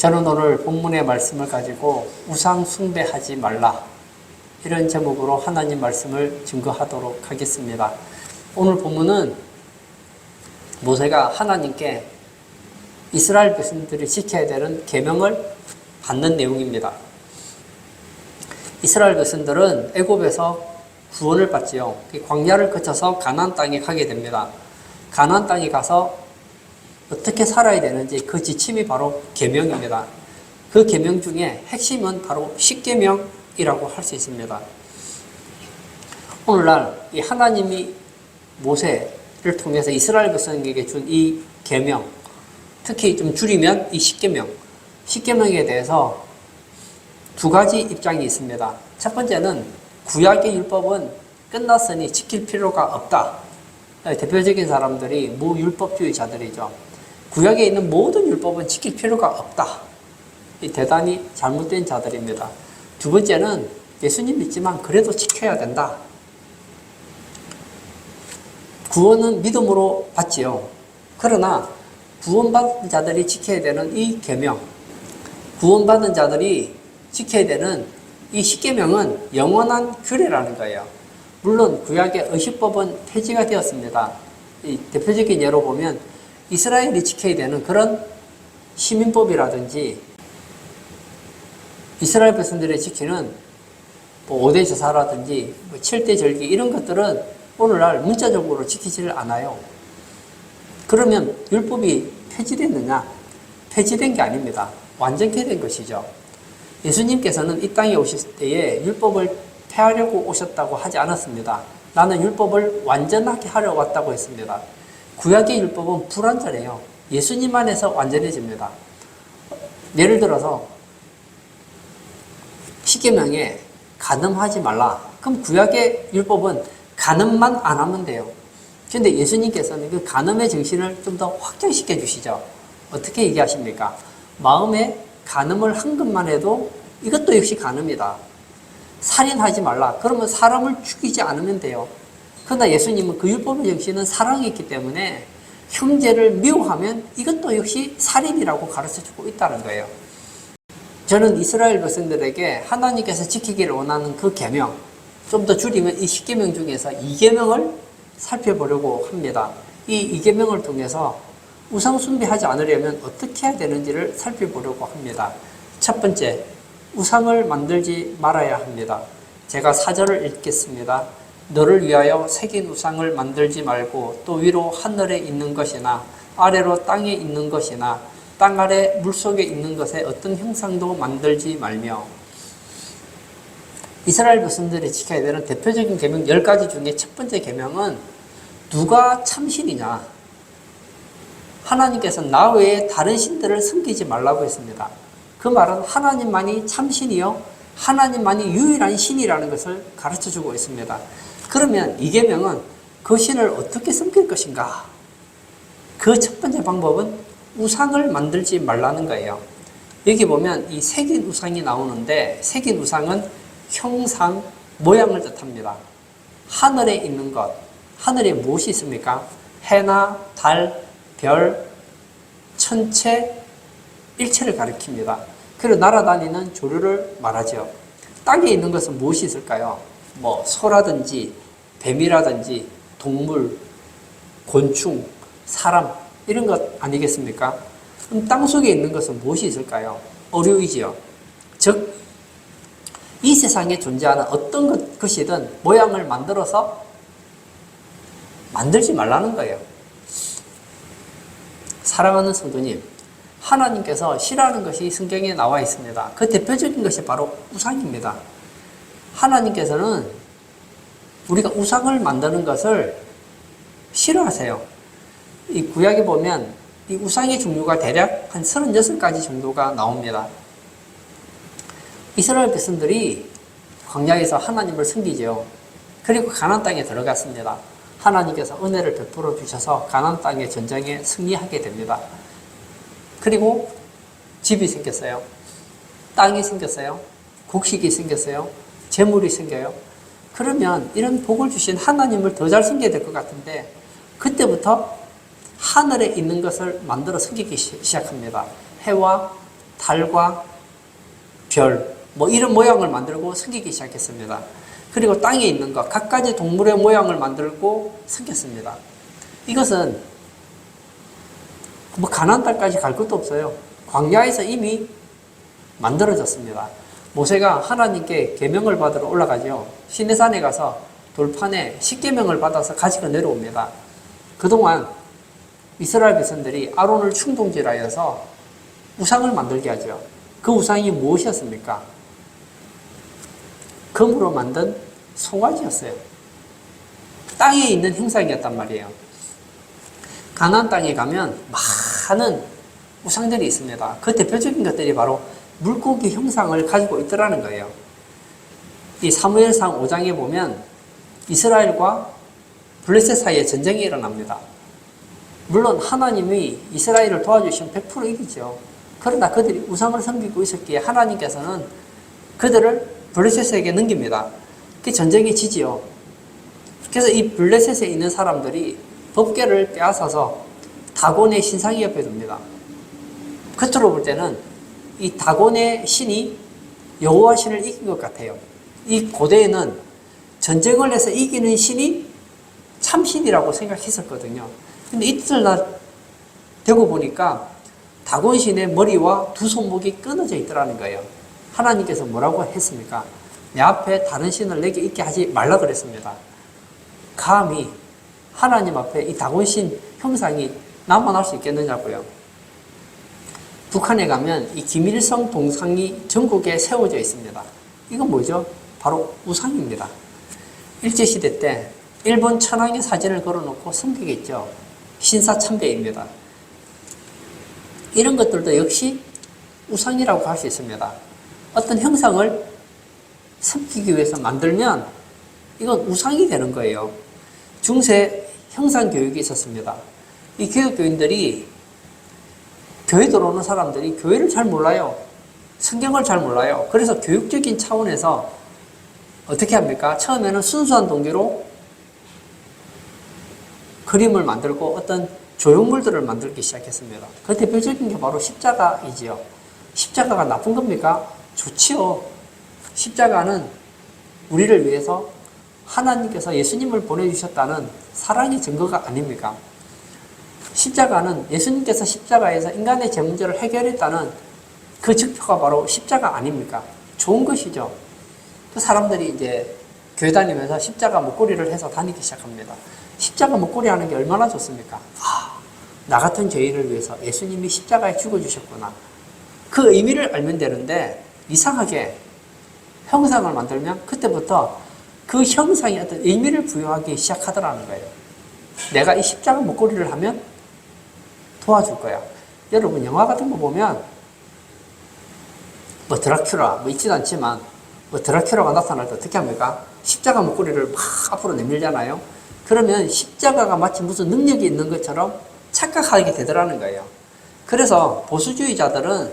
저는 오늘 본문의 말씀을 가지고 우상 숭배하지 말라, 이런 제목으로 하나님 말씀을 증거하도록 하겠습니다. 오늘 본문은 모세가 하나님께 이스라엘 백성들이 지켜야 되는 계명을 받는 내용입니다. 이스라엘 백성들은 애굽에서 구원을 받지요. 광야를 거쳐서 가나안 땅에 가게 됩니다. 가나안 땅에 가서 어떻게 살아야 되는지 그 지침이 바로 계명입니다. 그 계명 중에 핵심은 바로 십계명이라고 할 수 있습니다. 오늘날 이 하나님이 모세를 통해서 이스라엘 백성에게 준 이 계명, 특히 좀 줄이면 이 십계명, 십계명에 대해서 두 가지 입장이 있습니다. 첫 번째는 구약의 율법은 끝났으니 지킬 필요가 없다. 대표적인 사람들이 무율법주의자들이죠. 구약에 있는 모든 율법은 지킬 필요가 없다. 대단히 잘못된 자들입니다. 두 번째는 예수님 믿지만 그래도 지켜야 된다. 구원은 믿음으로 받지요. 그러나 구원받은 자들이 지켜야 되는 이 계명, 구원받은 자들이 지켜야 되는 이 십계명은 영원한 규례라는 거예요. 물론 구약의 의식법은 폐지가 되었습니다. 이 대표적인 예로 보면 이스라엘이 지켜야 되는 그런 시민법이라든지 이스라엘 백성들이 지키는 5대 제사라든지 7대 절기 이런 것들은 오늘날 문자적으로 지키지를 않아요. 그러면 율법이 폐지됐느냐? 폐지된 게 아닙니다. 완전케 된 것이죠. 예수님께서는 이 땅에 오실 때에 율법을 폐하려고 오셨다고 하지 않았습니다. 나는 율법을 완전하게 하려 왔다고 했습니다. 구약의 율법은 불완전해요. 예수님 안에서 완전해집니다. 예를 들어서 십계명에 간음하지 말라. 그럼 구약의 율법은 간음만 안 하면 돼요. 그런데 예수님께서는 그 간음의 정신을 좀 더 확장시켜 주시죠. 어떻게 얘기하십니까? 마음에 간음을 한 것만 해도 이것도 역시 간음이다. 살인하지 말라. 그러면 사람을 죽이지 않으면 돼요. 그러나 예수님은 그 율법의 정신은 사랑이 있기 때문에 형제를 미워하면 이것도 역시 살인이라고 가르쳐주고 있다는 거예요. 저는 이스라엘 백성들에게 하나님께서 지키기를 원하는 그 계명, 좀 더 줄이면 이 십계명 중에서 2계명을 살펴보려고 합니다. 이 2계명을 통해서 우상 숭배하지 않으려면 어떻게 해야 되는지를 살펴보려고 합니다. 첫 번째, 우상을 만들지 말아야 합니다. 제가 4절을 읽겠습니다. 너를 위하여 새긴 우상을 만들지 말고 또 위로 하늘에 있는 것이나 아래로 땅에 있는 것이나 땅 아래 물속에 있는 것에 어떤 형상도 만들지 말며. 이스라엘 백성들이 지켜야 되는 대표적인 계명 10가지 중에 첫 번째 계명은 누가 참신이냐? 하나님께서 나 외에 다른 신들을 섬기지 말라고 했습니다. 그 말은 하나님만이 참신이요 하나님만이 유일한 신이라는 것을 가르쳐주고 있습니다. 그러면 이 계명은 그 신을 어떻게 섬길 것인가? 그 첫 번째 방법은 우상을 만들지 말라는 거예요. 여기 보면 이 새긴 우상이 나오는데 새긴 우상은 형상, 모양을 뜻합니다. 하늘에 있는 것, 하늘에 무엇이 있습니까? 해나 달, 별, 천체, 일체를 가리킵니다. 그리고 날아다니는 조류를 말하죠. 땅에 있는 것은 무엇이 있을까요? 소라든지 뱀이라든지 동물, 곤충, 사람 이런 것 아니겠습니까? 그럼 땅 속에 있는 것은 무엇이 있을까요? 어류이지요. 즉, 이 세상에 존재하는 어떤 것이든 모양을 만들어서 만들지 말라는 거예요. 사랑하는 성도님, 하나님께서 싫어하는 것이 성경에 나와 있습니다. 그 대표적인 것이 바로 우상입니다. 하나님께서는 우리가 우상을 만드는 것을 싫어하세요. 이 구약에 보면 이 우상의 종류가 대략 한 36가지 정도가 나옵니다. 이스라엘 백성들이 광야에서 하나님을 섬기죠. 그리고 가나안 땅에 들어갔습니다. 하나님께서 은혜를 베풀어 주셔서 가나안 땅의 전쟁에 승리하게 됩니다. 그리고 집이 생겼어요. 땅이 생겼어요. 곡식이 생겼어요. 재물이 생겨요. 그러면 이런 복을 주신 하나님을 더 잘 섬겨야 될 것 같은데 그때부터 하늘에 있는 것을 만들어 섬기기 시작합니다. 해와 달과 별, 뭐 이런 모양을 만들고 섬기기 시작했습니다. 그리고 땅에 있는 것, 갖가지 동물의 모양을 만들고 섬겼습니다. 이것은 뭐 가나안 땅까지 갈 것도 없어요. 광야에서 이미 만들어졌습니다. 모세가 하나님께 계명을 받으러 올라가죠. 시내산에 가서 돌판에 십계명을 받아서 가지고 내려옵니다. 그동안 이스라엘 백성들이 아론을 충동질하여서 우상을 만들게 하죠. 그 우상이 무엇이었습니까? 금으로 만든 송아지였어요. 땅에 있는 형상이었단 말이에요. 가나안 땅에 가면 많은 우상들이 있습니다. 그 대표적인 것들이 바로 물고기 형상을 가지고 있더라는 거예요. 이 사무엘상 5장에 보면 이스라엘과 블레셋 사이에 전쟁이 일어납니다. 물론 하나님이 이스라엘을 도와주시면 100% 이기죠. 그러나 그들이 우상을 섬기고 있었기에 하나님께서는 그들을 블레셋에게 넘깁니다. 그 전쟁이 지지요. 그래서 이 블레셋에 있는 사람들이 법궤를 빼앗아서 다곤의 신상이 옆에 둡니다. 겉으로 볼 때는 이 다곤의 신이 여호와 신을 이긴 것 같아요. 이 고대에는 전쟁을 해서 이기는 신이 참신이라고 생각했었거든요. 근데 이튿날 되고 보니까 다곤 신의 머리와 두 손목이 끊어져 있더라는 거예요. 하나님께서 뭐라고 했습니까? 내 앞에 다른 신을 내게 있게 하지 말라 그랬습니다. 감히 하나님 앞에 이 다곤 신 형상이 남아날 수 있겠느냐고요. 북한에 가면 이 김일성 동상이 전국에 세워져 있습니다. 이건 뭐죠? 바로 우상입니다. 일제시대 때 일본 천황의 사진을 걸어놓고 섬기겠죠. 신사참배입니다. 이런 것들도 역시 우상이라고 할 수 있습니다. 어떤 형상을 섬기기 위해서 만들면 이건 우상이 되는 거예요. 중세 형상 교육이 있었습니다. 이 교육교인들이 교회 들어오는 사람들이 교회를 잘 몰라요. 성경을 잘 몰라요. 그래서 교육적인 차원에서 어떻게 합니까? 처음에는 순수한 동기로 그림을 만들고 어떤 조형물들을 만들기 시작했습니다. 그 대표적인 게 바로 십자가이지요. 십자가가 나쁜 겁니까? 좋지요. 십자가는 우리를 위해서 하나님께서 예수님을 보내주셨다는 사랑의 증거가 아닙니까? 십자가는 예수님께서 십자가에서 인간의 죄 문제를 해결했다는 그 증표가 바로 십자가 아닙니까? 좋은 것이죠. 그 사람들이 이제 교회 다니면서 십자가 목걸이를 해서 다니기 시작합니다. 십자가 목걸이 하는 게 얼마나 좋습니까? 나 같은 죄인을 위해서 예수님이 십자가에 죽어주셨구나. 그 의미를 알면 되는데 이상하게 형상을 만들면 그때부터 그 형상이 어떤 의미를 부여하기 시작하더라는 거예요. 내가 이 십자가 목걸이를 하면 도와줄 거야. 여러분 영화 같은 거 보면 뭐 드라큘라 뭐 있지도 않지만 뭐 드라큘라가 나타날 때 어떻게 합니까? 십자가 목걸이를 막 앞으로 내밀잖아요. 그러면 십자가가 마치 무슨 능력이 있는 것처럼 착각하게 되더라는 거예요. 그래서 보수주의자들은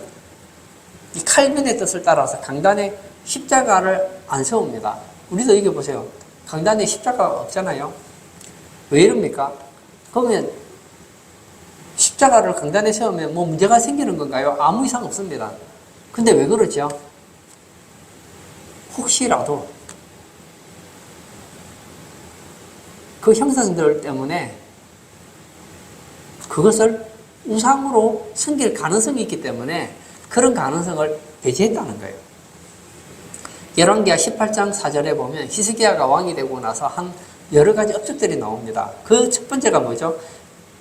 이 칼빈의 뜻을 따라서 강단에 십자가를 안 세웁니다. 우리도 여기 보세요. 강단에 십자가가 없잖아요. 왜 이럽니까? 그러면 십자가를 강단에 세우면 뭐 문제가 생기는 건가요? 아무 이상 없습니다. 근데 왜 그러죠? 혹시라도 그 형상들 때문에 그것을 우상으로 섬길 가능성이 있기 때문에 그런 가능성을 배제했다는 거예요. 열왕기하 18장 4절에 보면 히스기야가 왕이 되고 나서 한 여러 가지 업적들이 나옵니다. 그 첫 번째가 뭐죠?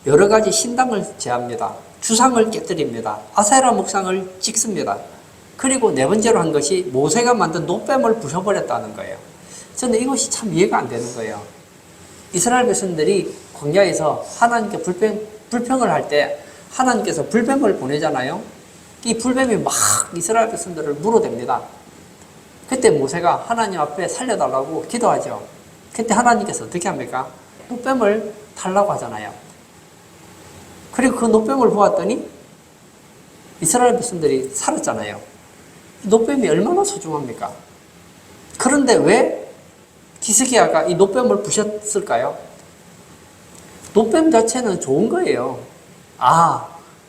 여러 가지 신당을 제합니다. 주상을 깨뜨립니다. 아세라 목상을 찍습니다. 그리고 네 번째로 한 것이 모세가 만든 노뱀을 부숴버렸다는 거예요. 저는 이것이 참 이해가 안 되는 거예요. 이스라엘 백성들이 광야에서 하나님께 불평을 할 때 하나님께서 불뱀을 보내잖아요. 이 불뱀이 막 이스라엘 백성들을 물어댑니다. 그때 모세가 하나님 앞에 살려달라고 기도하죠. 그때 하나님께서 어떻게 합니까? 노뱀을 달라고 하잖아요. 그리고 그 노뱀을 보았더니 이스라엘 백성들이 살았잖아요. 노뱀이 얼마나 소중합니까? 그런데 왜 히스기야가 이 노뱀을 부셨을까요? 노뱀 자체는 좋은 거예요.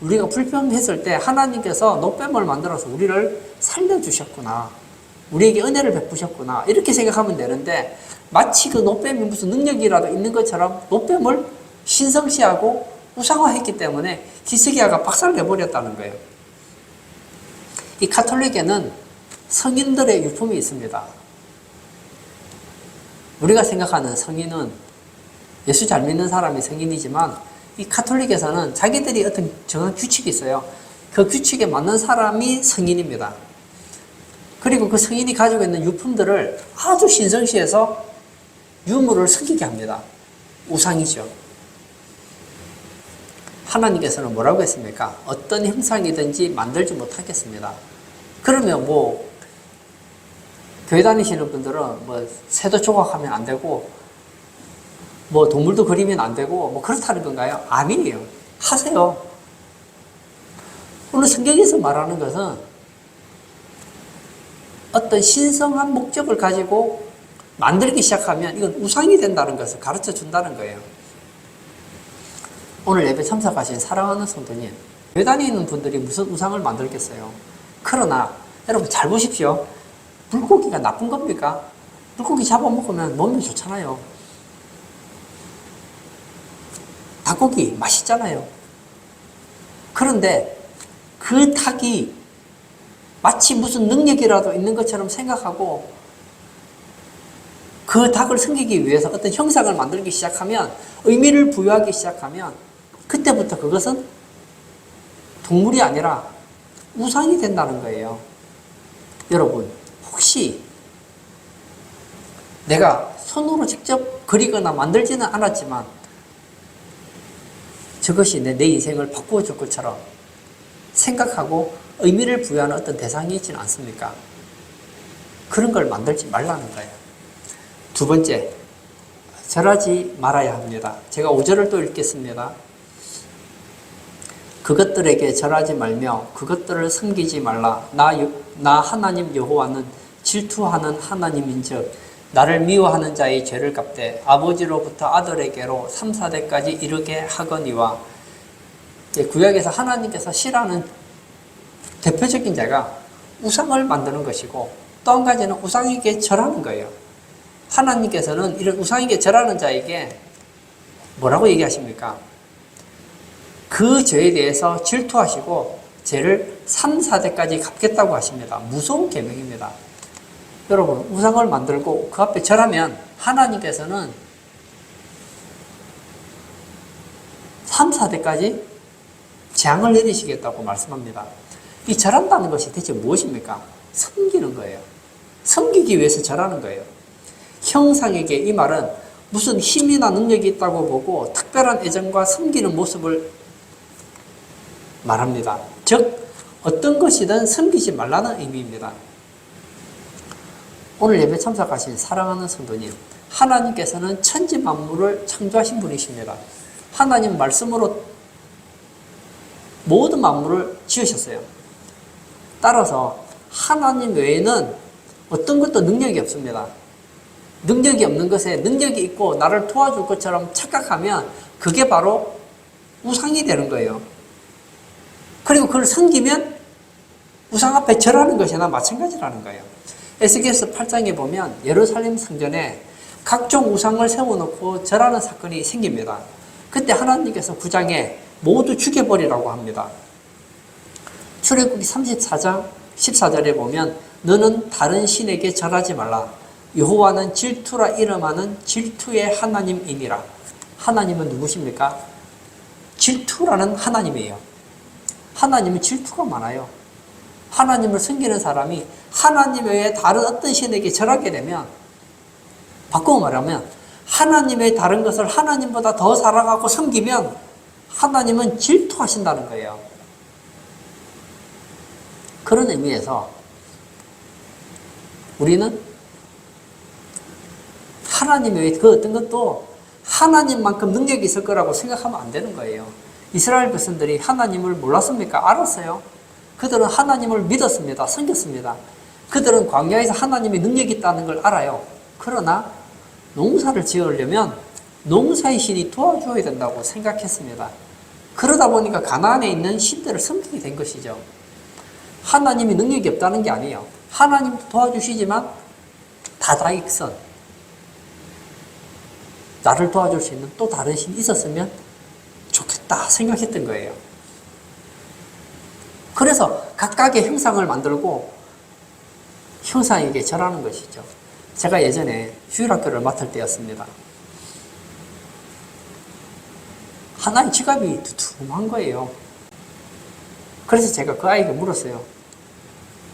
우리가 불평했을 때 하나님께서 노뱀을 만들어서 우리를 살려주셨구나. 우리에게 은혜를 베푸셨구나. 이렇게 생각하면 되는데 마치 그 노뱀이 무슨 능력이라도 있는 것처럼 노뱀을 신성시하고 우상화했기 때문에 히스기야가 박살내버렸다는 거예요. 이 가톨릭에는 성인들의 유품이 있습니다. 우리가 생각하는 성인은 예수 잘 믿는 사람이 성인이지만 이 가톨릭에서는 자기들이 어떤 정한 규칙이 있어요. 그 규칙에 맞는 사람이 성인입니다. 그리고 그 성인이 가지고 있는 유품들을 아주 신성시해서 유물을 섬기게 합니다. 우상이죠. 하나님께서는 뭐라고 했습니까? 어떤 형상이든지 만들지 못하겠습니다. 그러면 교회 다니시는 분들은 새도 조각하면 안 되고 동물도 그리면 안 되고 그렇다는 건가요? 아니에요. 하세요. 오늘 성경에서 말하는 것은 어떤 신성한 목적을 가지고 만들기 시작하면 이건 우상이 된다는 것을 가르쳐 준다는 거예요. 오늘 예배 참석하신 사랑하는 성도님, 교회 다니는 분들이 무슨 우상을 만들겠어요? 그러나 여러분 잘 보십시오. 물고기가 나쁜 겁니까? 물고기 잡아먹으면 몸에 좋잖아요. 닭고기 맛있잖아요. 그런데 그 닭이 마치 무슨 능력이라도 있는 것처럼 생각하고 그 닭을 섬기기 위해서 어떤 형상을 만들기 시작하면, 의미를 부여하기 시작하면 그때부터 그것은 동물이 아니라 우상이 된다는 거예요. 여러분, 혹시 내가 손으로 직접 그리거나 만들지는 않았지만 저것이 내 인생을 바꾸어 줄 것처럼 생각하고 의미를 부여하는 어떤 대상이 있지는 않습니까? 그런 걸 만들지 말라는 거예요. 두 번째, 절하지 말아야 합니다. 제가 5절을 또 읽겠습니다. 그것들에게 절하지 말며 그것들을 섬기지 말라. 나 하나님 여호와는 질투하는 하나님인즉 나를 미워하는 자의 죄를 갚되 아버지로부터 아들에게로 3, 4대까지 이르게 하거니와. 구약에서 하나님께서 싫어하는 대표적인 자가 우상을 만드는 것이고, 또 한 가지는 우상에게 절하는 거예요. 하나님께서는 이런 우상에게 절하는 자에게 뭐라고 얘기하십니까? 그 죄에 대해서 질투하시고 죄를 3, 4대까지 갚겠다고 하십니다. 무서운 계명입니다. 여러분, 우상을 만들고 그 앞에 절하면 하나님께서는 3, 4대까지 재앙을 내리시겠다고 말씀합니다. 이 절한다는 것이 대체 무엇입니까? 섬기는 거예요. 섬기기 위해서 절하는 거예요. 형상에게 이 말은 무슨 힘이나 능력이 있다고 보고 특별한 애정과 섬기는 모습을 말합니다. 즉 어떤 것이든 섬기지 말라는 의미입니다. 오늘 예배 참석하신 사랑하는 성도님, 하나님께서는 천지 만물을 창조하신 분이십니다. 하나님 말씀으로 모든 만물을 지으셨어요. 따라서 하나님 외에는 어떤 것도 능력이 없습니다. 능력이 없는 것에 능력이 있고 나를 도와줄 것처럼 착각하면 그게 바로 우상이 되는 거예요. 그리고 그걸 섬기면 우상 앞에 절하는 것이나 마찬가지라는 거예요. 에스겔서 8장에 보면 예루살렘 성전에 각종 우상을 세워놓고 절하는 사건이 생깁니다. 그때 하나님께서 9장에 모두 죽여버리라고 합니다. 출애굽기 34장 14절에 보면 너는 다른 신에게 절하지 말라. 여호와는 질투라 이름하는 질투의 하나님이니라. 하나님은 누구십니까? 질투라는 하나님이에요. 하나님은 질투가 많아요. 하나님을 섬기는 사람이 하나님 외에 다른 어떤 신에게 절하게 되면, 바꾸어 말하면 하나님 외에 다른 것을 하나님보다 더 사랑하고 섬기면 하나님은 질투하신다는 거예요. 그런 의미에서 우리는 하나님 외에 그 어떤 것도 하나님만큼 능력이 있을 거라고 생각하면 안 되는 거예요. 이스라엘 백성들이 하나님을 몰랐습니까? 알았어요. 그들은 하나님을 믿었습니다. 섬겼습니다. 그들은 광야에서 하나님의 능력이 있다는 걸 알아요. 그러나 농사를 지으려면 농사의 신이 도와줘야 된다고 생각했습니다. 그러다 보니까 가나안에 있는 신들을 섬기게 된 것이죠. 하나님이 능력이 없다는 게 아니에요. 하나님도 도와주시지만 다다익선, 나를 도와줄 수 있는 또 다른 신이 있었으면 좋겠다 생각했던 거예요. 그래서 각각의 형상을 만들고 형상에게 절하는 것이죠. 제가 예전에 주일학교를 맡을 때였습니다. 하나의 지갑이 두툼한 거예요. 그래서 제가 그 아이에게 물었어요.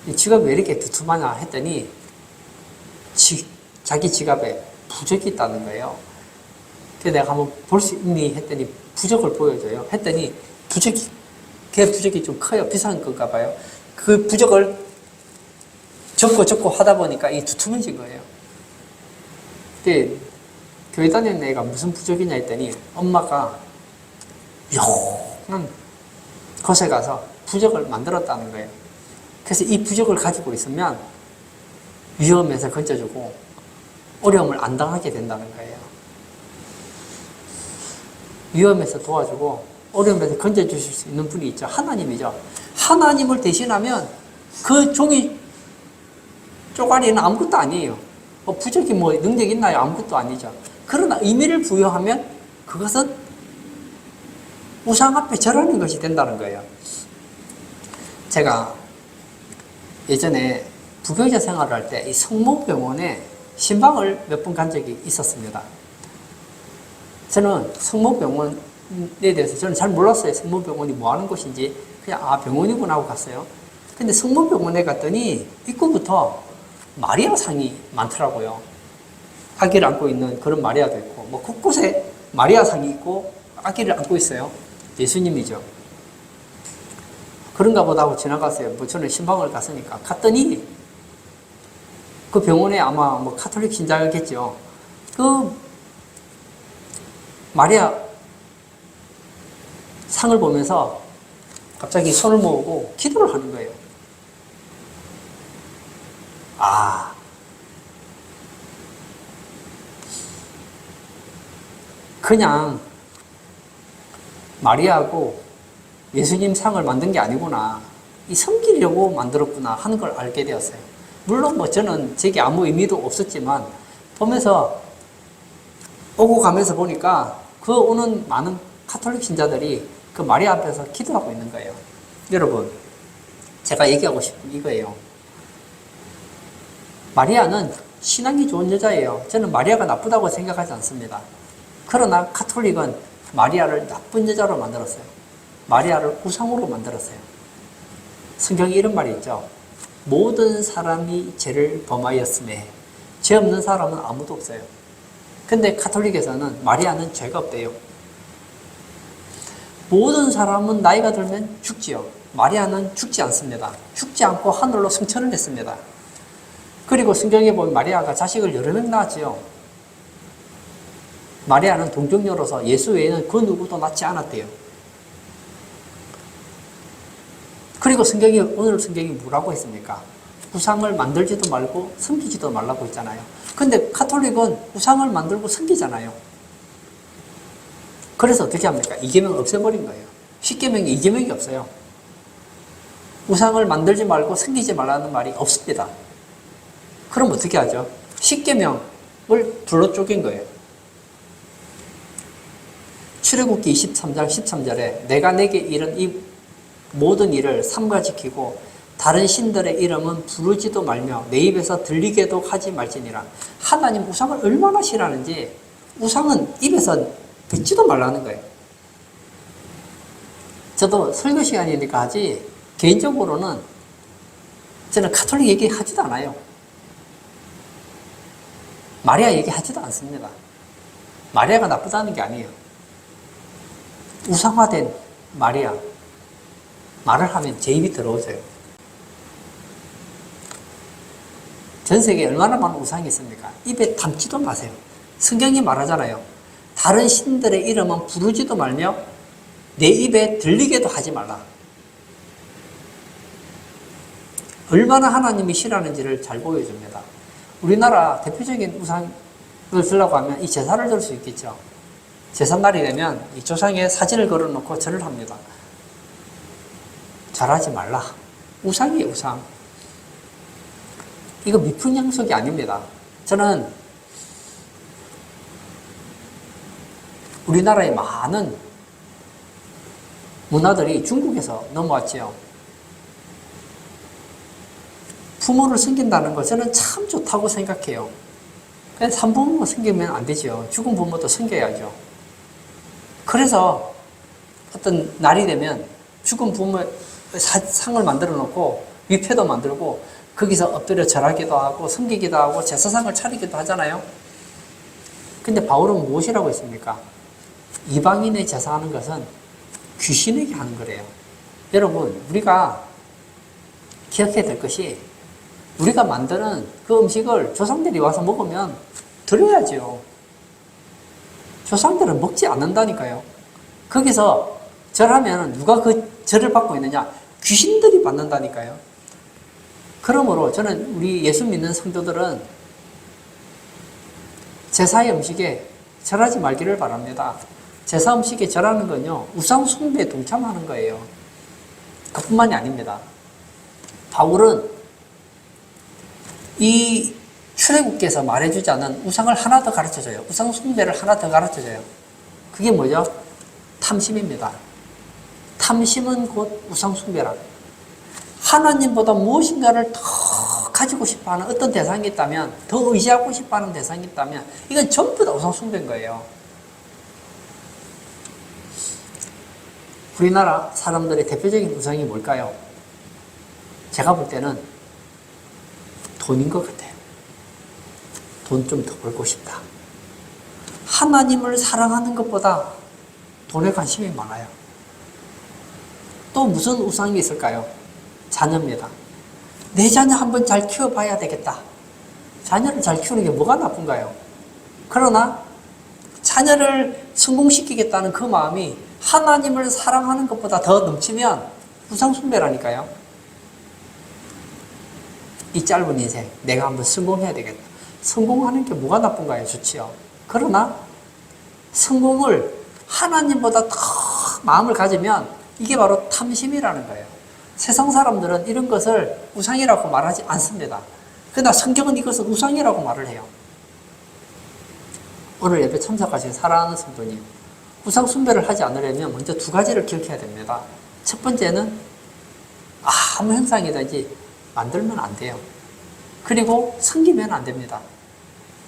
이 지갑이 왜 이렇게 두툼하냐 했더니 자기 지갑에 부적이 있다는 거예요. 그래서 내가 한번 볼 수 있니 했더니 부적을 보여줘요. 했더니 걔 부적이 좀 커요. 비싼 건가 봐요. 그 부적을 접고 하다 보니까 이 두툼해진 거예요. 근데 교회 다니는 애가 무슨 부적이냐 했더니 엄마가 용한 곳에 가서 부적을 만들었다는 거예요. 그래서 이 부적을 가지고 있으면 위험에서 건져주고 어려움을 안 당하게 된다는 거예요. 위험에서 도와주고 어려움에서 건져주실 수 있는 분이 있죠. 하나님이죠. 하나님을 대신하면 그 종이 쪼가리는 아무것도 아니에요. 부적이 뭐 능력 있나요? 아무것도 아니죠. 그러나 의미를 부여하면 그것은 우상 앞에 절하는 것이 된다는 거예요. 제가 예전에 부교자 생활을 할 때 이 성모병원에 신방을 몇 번 간 적이 있었습니다. 저는 성모병원에 대해서 저는 잘 몰랐어요. 성모병원이 뭐 하는 곳인지. 그냥 병원이구나 하고 갔어요. 근데 성모병원에 갔더니 입구부터 마리아 상이 많더라고요. 아기를 안고 있는 그런 마리아도 있고 뭐 곳곳에 마리아 상이 있고 아기를 안고 있어요. 예수님이죠. 그런가 보다 하고 지나갔어요. 뭐 저는 신방을 갔으니까. 갔더니 그 병원에 아마 뭐 카톨릭 신자겠죠. 그 마리아 상을 보면서 갑자기 손을 모으고 기도를 하는 거예요. 그냥 마리아하고 예수님 상을 만든 게 아니구나. 이 섬기려고 만들었구나 하는 걸 알게 되었어요. 물론 뭐 저는 제게 아무 의미도 없었지만 보면서 오고 가면서 보니까 그 오는 많은 카톨릭 신자들이 그 마리아 앞에서 기도하고 있는 거예요. 여러분, 제가 얘기하고 싶은 이거예요. 마리아는 신앙이 좋은 여자예요. 저는 마리아가 나쁘다고 생각하지 않습니다. 그러나 카톨릭은 마리아를 나쁜 여자로 만들었어요. 마리아를 우상으로 만들었어요. 성경에 이런 말이 있죠. 모든 사람이 죄를 범하였음에 죄 없는 사람은 아무도 없어요. 근데 카톨릭에서는 마리아는 죄가 없대요. 모든 사람은 나이가 들면 죽지요. 마리아는 죽지 않습니다. 죽지 않고 하늘로 승천을 했습니다. 그리고 성경에 보면 마리아가 자식을 여러 명 낳았지요. 마리아는 동정녀로서 예수 외에는 그 누구도 낳지 않았대요. 그리고 성경이, 오늘 성경이 뭐라고 했습니까? 우상을 만들지도 말고 섬기지도 말라고 했잖아요. 근데 카톨릭은 우상을 만들고 섬기잖아요. 그래서 어떻게 합니까? 이계명을 없애버린 거예요. 10계명에 이계명이 없어요. 우상을 만들지 말고 섬기지 말라는 말이 없습니다. 그럼 어떻게 하죠? 10계명을 둘로 쪼갠 거예요. 출애굽기 23장 13절에 내가 내게 이른 이 모든 일을 삼가 지키고 다른 신들의 이름은 부르지도 말며 내 입에서 들리게도 하지 말지니라. 하나님 우상을 얼마나 싫어하는지 우상은 입에서 듣지도 말라는 거예요. 저도 설교 시간이니까 하지 개인적으로는 저는 카톨릭 얘기하지도 않아요. 마리아 얘기하지도 않습니다. 마리아가 나쁘다는 게 아니에요. 우상화된 마리아 말을 하면 제 입이 더러워져요. 전 세계에 얼마나 많은 우상이 있습니까? 입에 담지도 마세요. 성경이 말하잖아요. 다른 신들의 이름은 부르지도 말며 내 입에 들리게도 하지 말라. 얼마나 하나님이 싫어하는지를 잘 보여줍니다. 우리나라 대표적인 우상을 들라고 하면 이 제사를 들 수 있겠죠. 제삿날이 되면 이 조상의 사진을 걸어놓고 절을 합니다. 절하지 말라. 우상이에요, 우상. 이거 미풍양속이 아닙니다. 저는 우리나라의 많은 문화들이 중국에서 넘어왔지요. 부모를 섬긴다는 거 저는 참 좋다고 생각해요. 산부모 섬기면 안 되죠. 죽은 부모도 섬겨야죠. 그래서 어떤 날이 되면 죽은 부모의 상을 만들어 놓고 위패도 만들고 거기서 엎드려 절하기도 하고 섬기기도 하고 제사상을 차리기도 하잖아요. 근데 바울은 무엇이라고 했습니까? 이방인의 제사하는 것은 귀신에게 하는 거래요. 여러분, 우리가 기억해야 될 것이 우리가 만드는 그 음식을 조상들이 와서 먹으면 드려야죠. 조상들은 먹지 않는다니까요. 거기서 절하면 누가 그 절을 받고 있느냐? 귀신들이 받는다니까요. 그러므로 저는 우리 예수 믿는 성도들은 제사의 음식에 절하지 말기를 바랍니다. 제사 음식에 절하는 건요, 우상 숭배에 동참하는 거예요. 그뿐만이 아닙니다. 바울은 이 출애굽기에서 말해주지 않은 우상을 하나 더 가르쳐줘요. 우상 숭배를 하나 더 가르쳐줘요. 그게 뭐죠? 탐심입니다. 탐심은 곧 우상 숭배라. 하나님보다 무엇인가를 더 가지고 싶어하는 어떤 대상이 있다면, 더 의지하고 싶어하는 대상이 있다면 이건 전부 다 우상 숭배인 거예요. 우리나라 사람들의 대표적인 우상이 뭘까요? 제가 볼 때는 돈인 것 같아요. 돈 좀 더 벌고 싶다. 하나님을 사랑하는 것보다 돈에 관심이 많아요. 또 무슨 우상이 있을까요? 자녀입니다. 내 자녀 한번 잘 키워봐야 되겠다. 자녀를 잘 키우는 게 뭐가 나쁜가요? 그러나 자녀를 성공시키겠다는 그 마음이 하나님을 사랑하는 것보다 더 넘치면 우상숭배라니까요. 이 짧은 인생 내가 한번 성공해야 되겠다. 성공하는 게 뭐가 나쁜가요? 좋지요. 그러나 성공을 하나님보다 더 마음을 가지면 이게 바로 탐심이라는 거예요. 세상 사람들은 이런 것을 우상이라고 말하지 않습니다. 그러나 성경은 이것을 우상이라고 말을 해요. 오늘 예배 참석하신 사랑하는 성도님, 우상 숭배를 하지 않으려면 먼저 두 가지를 기억해야 됩니다. 첫 번째는 아무 형상이든지 만들면 안 돼요. 그리고 섬기면 안 됩니다.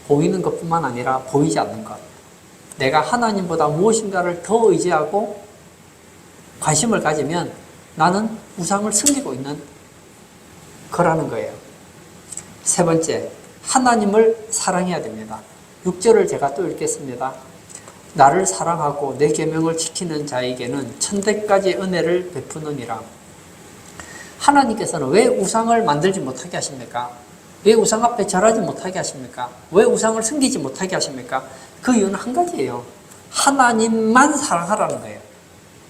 보이는 것뿐만 아니라 보이지 않는 것. 내가 하나님보다 무엇인가를 더 의지하고 관심을 가지면 나는 우상을 섬기고 있는 거라는 거예요. 세 번째, 하나님을 사랑해야 됩니다. 6절을 제가 또 읽겠습니다. 나를 사랑하고 내 계명을 지키는 자에게는 천대까지 은혜를 베푸느니라. 하나님께서는 왜 우상을 만들지 못하게 하십니까? 왜 우상 앞에 절하지 못하게 하십니까? 왜 우상을 섬기지 못하게 하십니까? 그 이유는 한 가지예요. 하나님만 사랑하라는 거예요.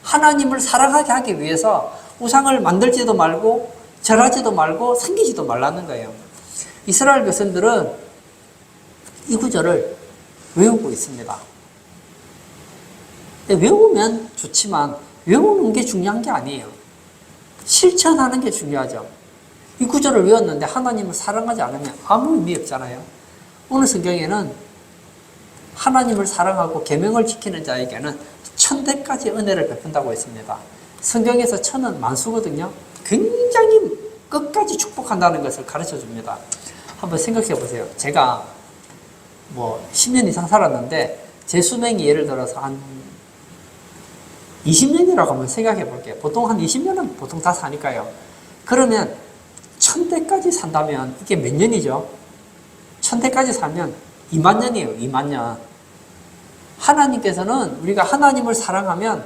하나님을 사랑하게 하기 위해서 우상을 만들지도 말고 절하지도 말고 섬기지도 말라는 거예요. 이스라엘 백성들은 이 구절을 외우고 있습니다. 외우면 좋지만 외우는 게 중요한 게 아니에요. 실천하는 게 중요하죠. 이 구절을 외웠는데 하나님을 사랑하지 않으면 아무 의미 없잖아요. 오늘 성경에는 하나님을 사랑하고 계명을 지키는 자에게는 천대까지 은혜를 베푼다고 했습니다. 성경에서 천은 만수거든요. 굉장히 끝까지 축복한다는 것을 가르쳐 줍니다. 한번 생각해 보세요. 제가 10년 이상 살았는데 제 수명이 예를 들어서 한 20년이라고 한번 생각해 볼게요. 보통 한 20년은 보통 다 사니까요. 그러면 1000대까지 산다면 이게 몇 년이죠? 1000대까지 살면 2만 년이에요. 2만 년. 하나님께서는 우리가 하나님을 사랑하면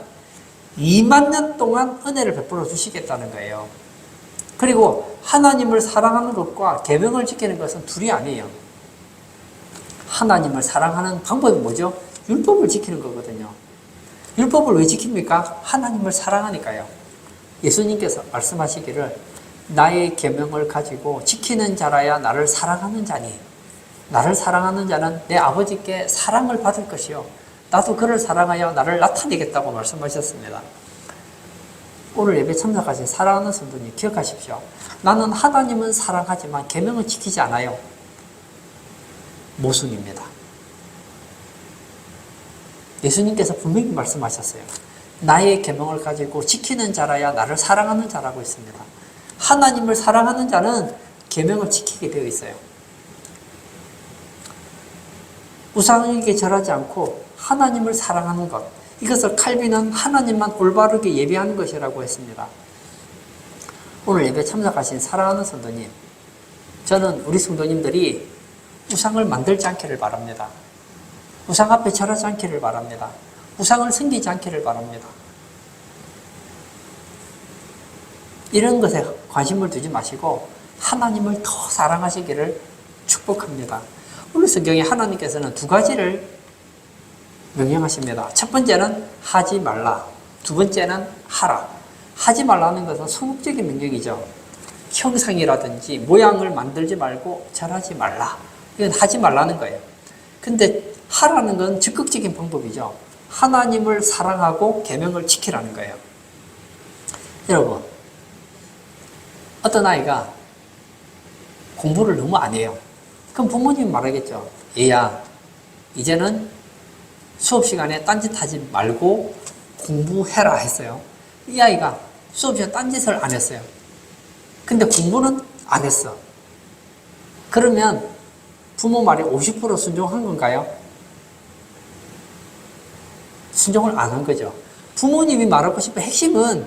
2만 년 동안 은혜를 베풀어 주시겠다는 거예요. 그리고 하나님을 사랑하는 것과 계명을 지키는 것은 둘이 아니에요. 하나님을 사랑하는 방법이 뭐죠? 율법을 지키는 거거든요. 율법을 왜 지킵니까? 하나님을 사랑하니까요. 예수님께서 말씀하시기를 나의 계명을 가지고 지키는 자라야 나를 사랑하는 자니 나를 사랑하는 자는 내 아버지께 사랑을 받을 것이요 나도 그를 사랑하여 나를 나타내겠다고 말씀하셨습니다. 오늘 예배 참석하신 사랑하는 성도님 기억하십시오. 나는 하나님은 사랑하지만 계명을 지키지 않아요. 모순입니다. 예수님께서 분명히 말씀하셨어요. 나의 계명을 가지고 지키는 자라야 나를 사랑하는 자라고 했습니다. 하나님을 사랑하는 자는 계명을 지키게 되어 있어요. 우상에게 절하지 않고 하나님을 사랑하는 것, 이것을 칼빈은 하나님만 올바르게 예배하는 것이라고 했습니다. 오늘 예배 참석하신 사랑하는 성도님, 저는 우리 성도님들이 우상을 만들지 않기를 바랍니다. 우상 앞에 절하지 않기를 바랍니다. 우상을 섬기지 않기를 바랍니다. 이런 것에 관심을 두지 마시고 하나님을 더 사랑하시기를 축복합니다. 오늘 성경에 하나님께서는 두 가지를 명령하십니다. 첫 번째는 하지 말라. 두 번째는 하라. 하지 말라는 것은 소극적인 명령이죠. 형상이라든지 모양을 만들지 말고 절하지 말라. 이건 하지 말라는 거예요. 근데 하라는 건 적극적인 방법이죠. 하나님을 사랑하고 계명을 지키라는 거예요. 여러분, 어떤 아이가 공부를 너무 안 해요. 그럼 부모님이 말하겠죠. 얘야, 이제는 수업 시간에 딴짓하지 말고 공부해라 했어요. 이 아이가 수업 시간에 딴짓을 안 했어요. 근데 공부는 안 했어. 그러면 부모 말에 50% 순종한 건가요? 순종을 안 한 거죠. 부모님이 말하고 싶은 핵심은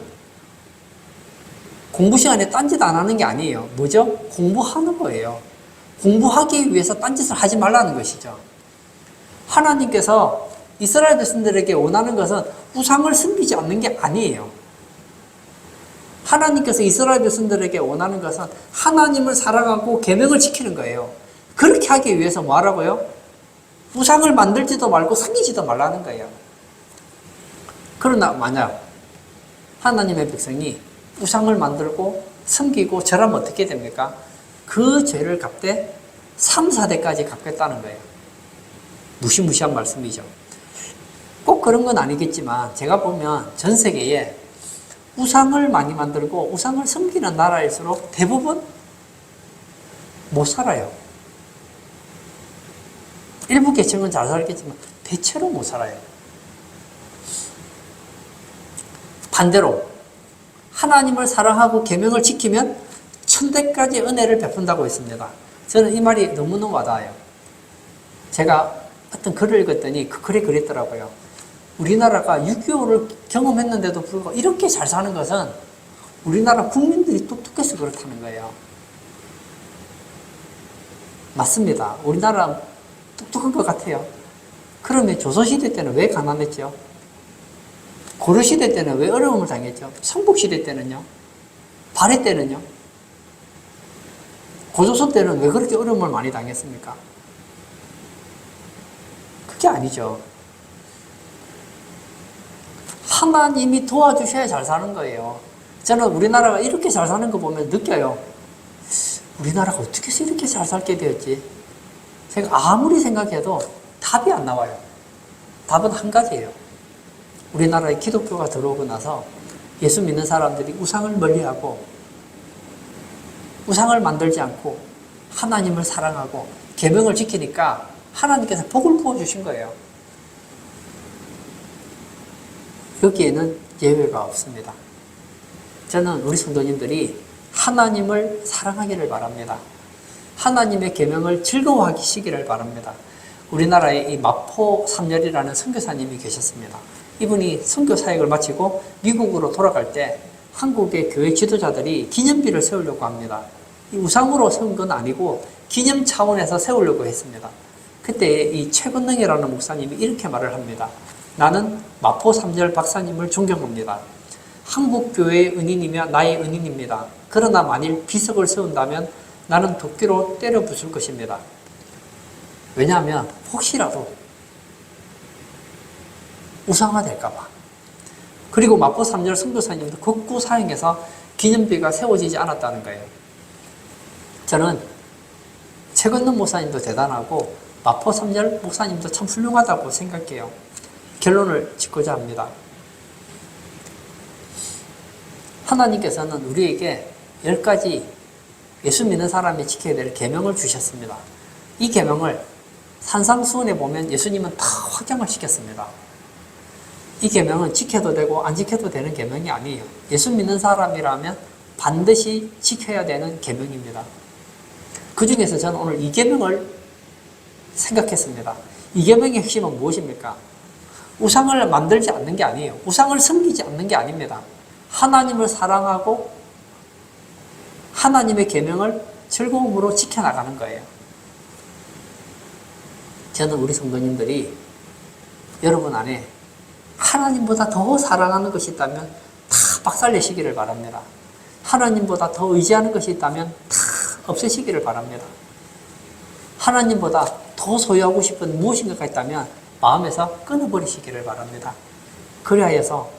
공부 시간에 딴짓 안 하는 게 아니에요. 뭐죠? 공부하는 거예요. 공부하기 위해서 딴짓을 하지 말라는 것이죠. 하나님께서 이스라엘 백성들에게 원하는 것은 우상을 섬기지 않는 게 아니에요. 하나님께서 이스라엘 백성들에게 원하는 것은 하나님을 사랑하고 계명을 지키는 거예요. 그렇게 하기 위해서 뭐 하라고요? 우상을 만들지도 말고 섬기지도 말라는 거예요. 그러나 만약 하나님의 백성이 우상을 만들고 섬기고 절하면 어떻게 됩니까? 그 죄를 갚되 3, 4대까지 갚겠다는 거예요. 무시무시한 말씀이죠. 꼭 그런 건 아니겠지만 제가 보면 전 세계에 우상을 많이 만들고 우상을 섬기는 나라일수록 대부분 못 살아요. 일부 계층은 잘 살겠지만 대체로 못 살아요. 반대로 하나님을 사랑하고 계명을 지키면 천대까지 은혜를 베푼다고 했습니다. 저는 이 말이 너무너무 와닿아요. 제가 어떤 글을 읽었더니 그 글이 그랬더라고요. 우리나라가 6.25를 경험했는데도 불구하고 이렇게 잘 사는 것은 우리나라 국민들이 똑똑해서 그렇다는 거예요. 맞습니다. 우리나라 똑똑한 것 같아요. 그러면 조선시대 때는 왜 가난했죠? 고려시대 때는 왜 어려움을 당했죠? 삼국시대 때는요? 발해 때는요? 고조선 때는 왜 그렇게 어려움을 많이 당했습니까? 그게 아니죠. 하나님이 도와주셔야 잘 사는 거예요. 저는 우리나라가 이렇게 잘 사는 거 보면 느껴요. 우리나라가 어떻게 해서 이렇게 잘 살게 되었지? 제가 아무리 생각해도 답이 안 나와요. 답은 한 가지예요. 우리나라에 기독교가 들어오고 나서 예수 믿는 사람들이 우상을 멀리하고 우상을 만들지 않고 하나님을 사랑하고 계명을 지키니까 하나님께서 복을 부어주신 거예요. 여기에는 예외가 없습니다. 저는 우리 성도님들이 하나님을 사랑하기를 바랍니다. 하나님의 계명을 즐거워하시기를 바랍니다. 우리나라에 이 마포 삼열이라는 선교사님이 계셨습니다. 이분이 선교 사역을 마치고 미국으로 돌아갈 때 한국의 교회 지도자들이 기념비를 세우려고 합니다. 이 우상으로 세운 건 아니고 기념 차원에서 세우려고 했습니다. 그때 이 최건능이라는 목사님이 이렇게 말을 합니다. 나는 마포 삼열 박사님을 존경합니다. 한국교회의 은인이며 나의 은인입니다. 그러나 만일 비석을 세운다면 나는 도끼로 때려 부술 것입니다. 왜냐하면 혹시라도 우상화 될까봐. 그리고 마포 삼열 선교사님도 극구 사형해서 기념비가 세워지지 않았다는 거예요. 저는 최건능 목사님도 대단하고 마포 삼열 목사님도 참 훌륭하다고 생각해요. 결론을 짓고자 합니다. 하나님께서는 우리에게 10가지 예수 믿는 사람이 지켜야 될 계명을 주셨습니다. 이 계명을 산상수훈에 보면 예수님은 다 확정을 시켰습니다. 이 계명은 지켜도 되고 안 지켜도 되는 계명이 아니에요. 예수 믿는 사람이라면 반드시 지켜야 되는 계명입니다. 그 중에서 저는 오늘 이 계명을 생각했습니다. 이 계명의 핵심은 무엇입니까? 우상을 만들지 않는 게 아니에요. 우상을 섬기지 않는 게 아닙니다. 하나님을 사랑하고 하나님의 계명을 즐거움으로 지켜나가는 거예요. 저는 우리 성도님들이 여러분 안에 하나님보다 더 사랑하는 것이 있다면 다 박살내시기를 바랍니다. 하나님보다 더 의지하는 것이 있다면 다 없애시기를 바랍니다. 하나님보다 더 소유하고 싶은 무엇인가가 있다면 마음에서 끊어버리시기를 바랍니다. 그리하여서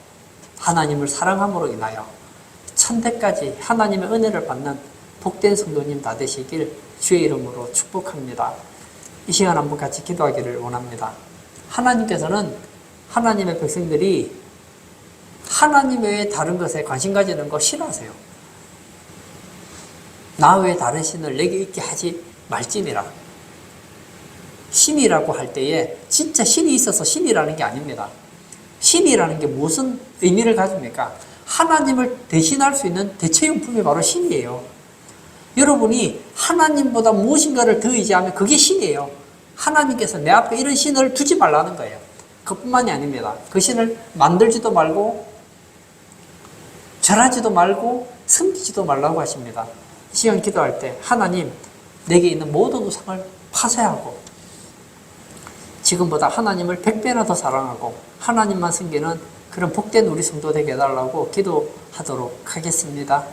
하나님을 사랑함으로 인하여 천대까지 하나님의 은혜를 받는 복된 성도님 다 되시길 주의 이름으로 축복합니다. 이 시간 한번 같이 기도하기를 원합니다. 하나님께서는 하나님의 백성들이 하나님 외에 다른 것에 관심 가지는 거 싫어하세요. 나 외에 다른 신을 내게 있게 하지 말지니라. 신이라고 할 때에 진짜 신이 있어서 신이라는 게 아닙니다. 신이라는 게 무슨 의미를 가집니까? 하나님을 대신할 수 있는 대체용품이 바로 신이에요. 여러분이 하나님보다 무엇인가를 더 의지하면 그게 신이에요. 하나님께서 내 앞에 이런 신을 두지 말라는 거예요. 그뿐만이 아닙니다. 그 신을 만들지도 말고 절하지도 말고 섬기지도 말라고 하십니다. 이 시간 기도할 때 하나님 내게 있는 모든 우상을 파쇄하고 지금보다 하나님을 100배나 더 사랑하고 하나님만 섬기는 그런 복된 우리 성도 되게 해달라고 기도하도록 하겠습니다.